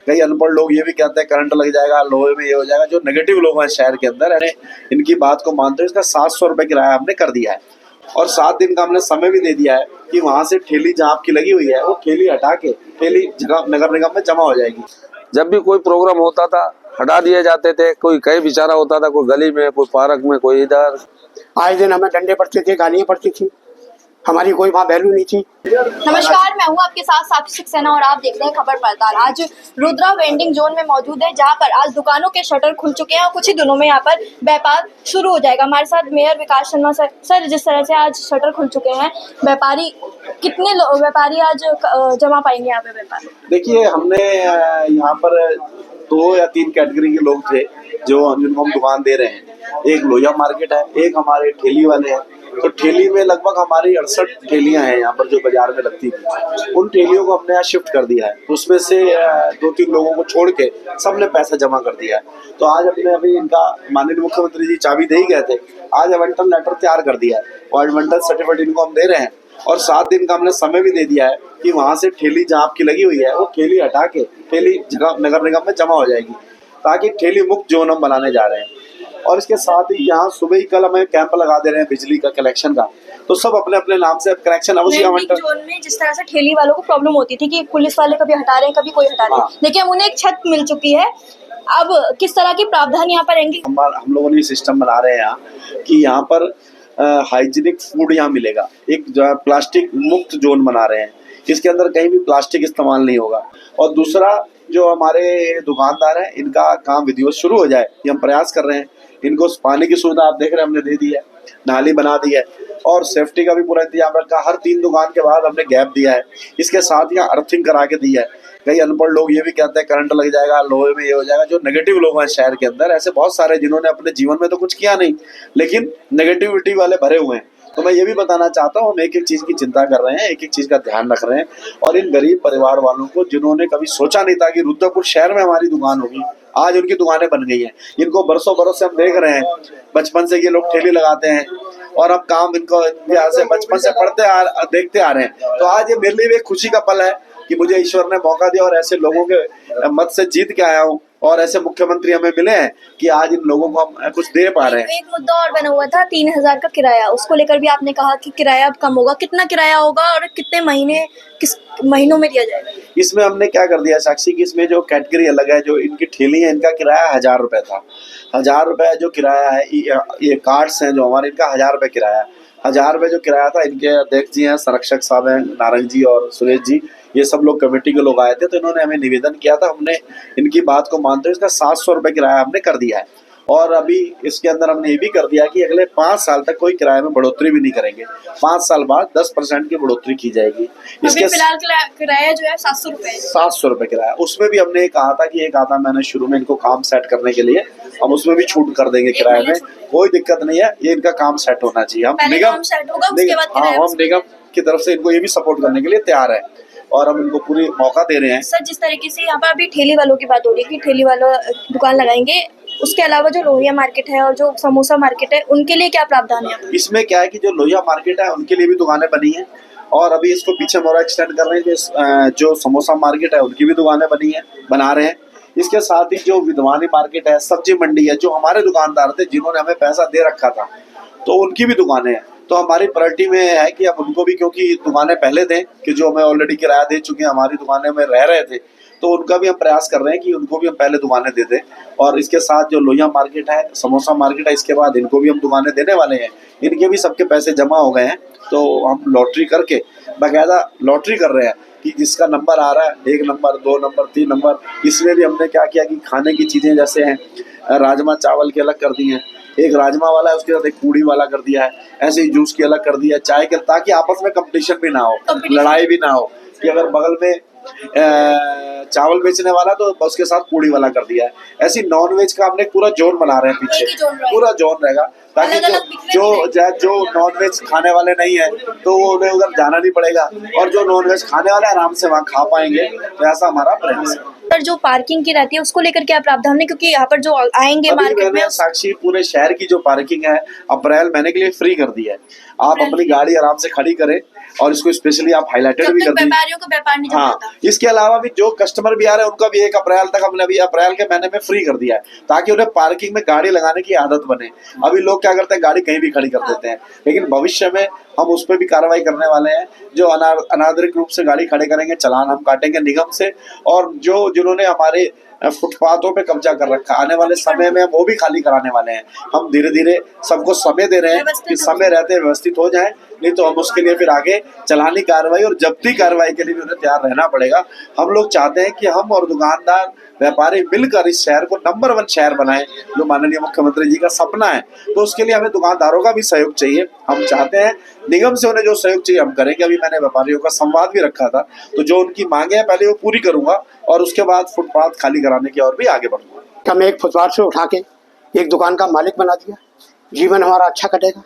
कई अनपढ़ लोग ये भी कहते हैं करंट लग जाएगा, लोहे में ये हो जाएगा। जो नेगेटिव लोग हैं शहर के अंदर, इनकी बात को मानते हुए इसका 700 रुपए किराया हमने कर दिया है और 7 दिन का हमने समय भी दे दिया है कि वहां से ठेली जहाँ आपकी लगी हुई है वो ठेली हटा के ठेली नगर निगम में जमा हो जाएगी। जब भी कोई प्रोग्राम होता था हटा दिए जाते थे, कोई कहीं बेचारा होता था, कोई गली में, कोई पार्क में, कोई इधर। आए दिन हमें डंडे पड़ते थे, गालियां पड़ती थी, हमारी कोई वहाँ वैल्यू नहीं थी। नमस्कार, मैं हूँ आपके साथ साक्षी सक्सेना और आप देख रहे हैं खबर पड़ताल। आज रुद्रा वेंडिंग जोन में मौजूद है, जहाँ पर आज दुकानों के शटर खुल चुके हैं और कुछ ही दिनों में यहाँ पर व्यापार शुरू हो जाएगा। हमारे साथ मेयर विकास शर्मा सर, जिस तरह से आज शटर खुल चुके हैं, व्यापारी कितने व्यापारी आज जमा पाएंगे यहाँ पे व्यापार? देखिए, हमने यहाँ पर 2 या 3 कैटेगरी के लोग थे जिनको हम दुकान दे रहे हैं। एक लोहिया मार्केट है, एक हमारे ठेली वाले हैं। तो ठेली में लगभग हमारी 68 ठेलियां हैं यहाँ पर जो बाजार में लगती थी। उन ठेलियों को हमने यहाँ शिफ्ट कर दिया है। तो उसमें से 2-3 लोगों को छोड़ के सबने पैसा जमा कर दिया है। तो आज अपने अभी इनका माननीय मुख्यमंत्री जी चाबी दे ही गए थे, आज आवंटन लेटर तैयार कर दिया है और आवंटन सर्टिफिकेट इनको हम दे रहे हैं और 7 दिन का हमने समय भी दे दिया है कि वहां से ठेली जहाँ आपकी लगी हुई है वो ठेली हटा के ठेली नगर निगम में जमा हो जाएगी, ताकि ठेली मुक्त जोन हम बनाने जा रहे हैं। और इसके साथ ही यहाँ सुबह ही कल हमें कैंप लगा दे रहे हैं बिजली का कनेक्शन का, तो सब अपने अपने नाम से कनेक्शन अवश्य आवंटन। जोन में जिस तरह से ठेली वालों को प्रॉब्लम होती थी कि पुलिस वाले कभी हटा रहे हैं, कभी कोई हटा रहे हैं, लेकिन उन्हें एक छत मिल चुकी है। अब किस तरह की प्रावधान यहाँ पर रहेंगे? हम लोगों ने सिस्टम बना रहे हैं यहाँ कि यहाँ पर हाइजीनिक फूड यहाँ मिलेगा। एक जो है प्लास्टिक मुक्त जोन बना रहे हैं, इसके अंदर कहीं भी प्लास्टिक इस्तेमाल नहीं होगा। और दूसरा, जो हमारे दुकानदार हैं इनका काम विधिवत शुरू हो जाए, ये हम प्रयास कर रहे हैं। इनको पानी की सुविधा आप देख रहे हैं हमने दे दी है, नाली बना दी है और सेफ्टी का भी पूरा इंतजाम रखा। हर 3 दुकान के बाद हमने गैप दिया है। इसके साथ यहाँ अर्थिंग करा के दी है। कई अनपढ़ लोग ये भी कहते हैं करंट लग जाएगा, लोहे में ये हो जाएगा। जो नेगेटिव लोग हैं शहर के अंदर, ऐसे बहुत सारे जिन्होंने अपने जीवन में तो कुछ किया नहीं लेकिन नेगेटिविटी वाले भरे हुए हैं। तो मैं ये भी बताना चाहता हूँ, हम एक एक चीज़ की चिंता कर रहे हैं, एक एक चीज़ का ध्यान रख रहे हैं। और इन गरीब परिवार वालों को जिन्होंने कभी सोचा नहीं था कि रुद्रपुर शहर में हमारी दुकान होगी, आज उनकी दुकानें बन गई हैं। इनको बरसों बरस से हम देख रहे हैं, बचपन से ये लोग ठेली लगाते हैं और अब काम इनको यहाँ से बचपन से देखते आ रहे हैं। तो आज ये मेरे लिए एक खुशी का पल है कि मुझे ईश्वर ने मौका दिया और ऐसे लोगों के मत से जीत के आया हूँ और ऐसे मुख्यमंत्री हमें मिले हैं कि आज इन लोगों को हम कुछ दे पा रहे हैं। एक मुद्दा और बना हुआ था 3000 का किराया, उसको लेकर भी आपने कहा कि किराया अब कम होगा। कितना किराया होगा और कितने महीने, किस महीनों में दिया जाएगा? इसमें हमने क्या कर दिया साक्षी की, इसमें जो कैटेगरी अलग है, जो इनकी ठेली है इनका किराया 1000 रुपए था। 1000 रुपए जो किराया है, ये कार्ड्स हैं जो हमारे, इनका 1000 रुपए किराया। 1000 रुपए जो किराया था, इनके अध्यक्ष जी हैं, संरक्षक साहब हैं, नारंग जी और सुरेश जी, ये सब लोग कमेटी के लोग आए थे। तो इन्होंने हमें निवेदन किया था, हमने इनकी बात को मानते हुए इसका 700 रुपए किराया हमने कर दिया है। और अभी इसके अंदर हमने ये भी कर दिया कि अगले 5 साल तक कोई किराए में बढ़ोतरी भी नहीं करेंगे। 5 साल बाद 10% की बढ़ोतरी की जाएगी। इसके फिलहाल किराया जो है 700 रुपए। 700 रुपए किराया। उसमें भी हमने कहा था कि एक आता मैंने शुरू में इनको काम सेट करने के लिए, हम उसमें भी छूट कर देंगे किराए में, कोई दिक्कत नहीं है। ये इनका काम सेट होना चाहिए। हम निगम की तरफ से इनको ये भी सपोर्ट करने के लिए तैयार है और हम इनको पूरी मौका दे रहे हैं। सर, जिस तरीके से यहाँ पर अभी ठेली वालों की बात हो रही है कि ठेली वालों दुकान लगाएंगे, उसके अलावा जो लोहिया मार्केट है और जो समोसा मार्केट है, उनके लिए क्या प्रावधान है? इसमें क्या है कि जो लोहिया मार्केट है उनके लिए भी दुकानें बनी हैं और अभी इसको पीछे मोरा एक्सटेंड कर रहे हैं। जो समोसा मार्केट है उनकी भी दुकानें बनी हैं, बना रहे हैं। इसके साथ ही जो विधवानी मार्केट है, सब्जी मंडी है, जो हमारे दुकानदार थे जिन्होंने हमें पैसा दे रखा था, तो उनकी भी दुकानें हैं। तो हमारी प्रायोरिटी में है कि अब उनको भी, क्योंकि दुकानें पहले दें कि जो हमें ऑलरेडी किराया दे चुके हैं, हमारी दुकानें में रह रहे थे, तो उनका भी हम प्रयास कर रहे हैं कि उनको भी हम पहले दुकानें दे दें। और इसके साथ जो लोहिया मार्केट है, समोसा मार्केट है, इसके बाद इनको भी हम दुकानें देने वाले हैं। इनके भी सबके पैसे जमा हो गए हैं, तो हम लॉटरी करके, बाकायदा लॉटरी कर रहे हैं कि जिसका नंबर आ रहा है, 1 नंबर, 2 नंबर, 3 नंबर। इसमें भी हमने क्या किया कि खाने की चीज़ें जैसे हैं, राजमा चावल के अलग कर दिए हैं, एक राजमा वाला है, उसके साथ एक पूड़ी वाला कर दिया है, ऐसे ही जूस की अलग कर दिया है, चाय के, ताकि आपस में कंपटीशन भी ना हो, लड़ाई भी ना हो कि अगर बगल में चावल बेचने वाला तो उसके साथ पूड़ी वाला कर दिया है। ऐसी नॉन वेज का हमने पूरा जोन बना रहे हैं, पीछे पूरा जोन रहेगा, ताकि जो नॉन वेज खाने वाले नहीं है तो उन्हें उधर जाना नहीं पड़ेगा और जो नॉन वेज खाने वाले आराम से वहाँ खा पाएंगे। तो ऐसा हमारा प्रयास है। पर जो पार्किंग की रहती है उसको लेकर क्या प्रावधान है, क्योंकि यहाँ पर जो आएंगे मार्केट में, साक्षी पूरे शहर की जो पार्किंग है अप्रैल महीने के लिए फ्री कर दी है। आप अपनी गाड़ी आराम से खड़ी करें और इसको स्पेशली आप हाईलाइटेड जब भी तक कर दी। व्यापारियों को व्यापार नहीं हाँ, जमता। इसके अलावा भी जो कस्टमर भी आ रहे हैं उनका भी 1 अप्रैल तक हमने अभी अप्रैल के महीने में फ्री कर दिया है, ताकि उन्हें पार्किंग में गाड़ी लगाने की आदत बने। अभी लोग क्या करते हैं, गाड़ी कहीं भी खड़ी कर देते हैं, लेकिन भविष्य में हम उस पर भी कार्रवाई करने वाले हैं। जो अनाधिकृत रूप से गाड़ी खड़े करेंगे, चालान हम काटेंगे निगम से, और जो जिन्होंने हमारे फुटपाथों पे कब्जा कर रखा, आने वाले समय में वो भी खाली कराने वाले हैं। हम धीरे धीरे सबको समय दे रहे हैं कि समय रहते व्यवस्थित हो जाए, नहीं तो हम उसके लिए फिर आगे चलानी कार्रवाई और जब्ती कार्रवाई के लिए भी उन्हें तैयार रहना पड़ेगा। हम लोग चाहते हैं कि हम और दुकानदार व्यापारी मिलकर इस शहर को नंबर 1 शहर बनाएं, जो माननीय मुख्यमंत्री जी का सपना है। तो उसके लिए हमें दुकानदारों का भी सहयोग चाहिए। हम चाहते हैं निगम से उन्हें जो सहयोग चाहिए हम करेंगे। अभी मैंने व्यापारियों का संवाद भी रखा था, तो जो उनकी मांगे हैं पहले वो पूरी करूंगा और उसके बाद फुटपाथ खाली कराने की और भी आगे बढ़ूंगा। हमें एक फुटपाथ से उठा के एक दुकान का मालिक बना दिया, जीवन हमारा अच्छा कटेगा।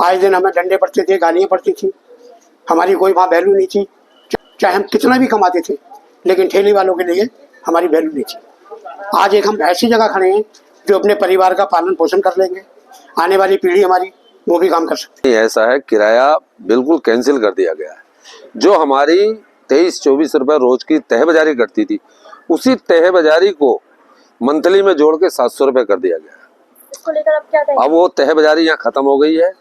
आए दिन हमें डंडे पड़ते थे, गालियाँ पड़ती थी, हमारी कोई वहाँ वैल्यू नहीं थी। चाहे हम कितना भी कमाते थे, लेकिन ठेले वालों के लिए हमारी वैल्यू नहीं थी। आज एक हम ऐसी जगह खड़े हैं जो अपने परिवार का पालन पोषण कर लेंगे, आने वाली पीढ़ी हमारी वो भी काम कर सकती है। ऐसा है, किराया बिल्कुल कैंसिल कर दिया गया है। जो हमारी 23-24 रुपए रोज की तह बाजारी कटती थी, उसी तह बाजारी को मंथली में जोड़ के 700 रुपए कर दिया गया। इसको लेकर अब क्या कहेंगे? अब वो तह बाजारी यहाँ खत्म हो गई है,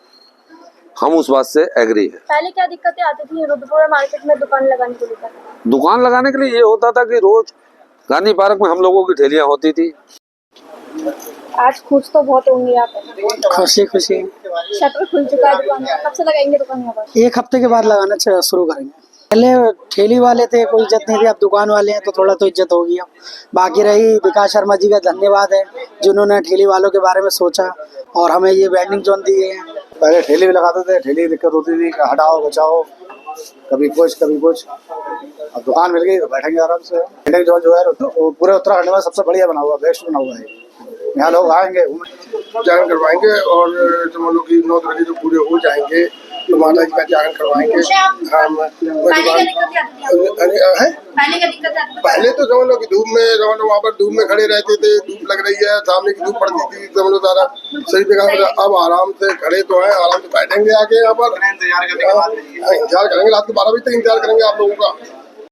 हम उस बात से एग्री है। पहले क्या दिक्कतें आती थी रुद्रपुरा मार्केट में दुकान लगाने को लेकर? दुकान लगाने के लिए ये होता था कि रोज गांधी पार्क में हम लोगों की ठेलियां होती थी। आज खुश तो बहुत होंगे आप। खुशी खुशी शटर खुल चुका है दुकान का, कब से लगाएंगे दुकान यहाँ पर? 1 हफ्ते के बाद लगाना शुरू करेंगे। पहले ठेली वाले थे, कोई इज्जत नहीं थी, अब दुकान वाले हैं तो थोड़ा तो इज्जत होगी। अब बाकी रही विकास शर्मा जी का धन्यवाद है, जिन्होंने ठेली वालों के बारे में सोचा और हमें ये वेंडिंग जोन दिए हैं। पहले ठेली भी लगाते थे, ठेली की दिक्कत होती थी, हटाओ बचाओ, कभी कुछ कभी कुछ। अब दुकान मिल गई तो बैठेंगे आराम से। वेंडिंग जोन जो है वो पूरे उत्तराखंड में सबसे बढ़िया बना हुआ, बेस्ट बना हुआ है। यहाँ लोग आएंगे, जागरण करवाएंगे और जो मान लो कि 9 तरह के जो पूरे हो जाएंगे तो माता जी का जागरण करवाएंगे। पहले तो समझ लो कि धूप में समझ लो वहाँ पर धूप में खड़े रहते थे, धूप लग रही है, सामने की धूप पड़ती थी, समझ लो सारा सही जगह। अब आराम से खड़े तो हैं, आराम से बैठेंगे आके यहाँ पर, इंतजार करेंगे, रात के 12 बजे तक इंतजार करेंगे आप लोगों का।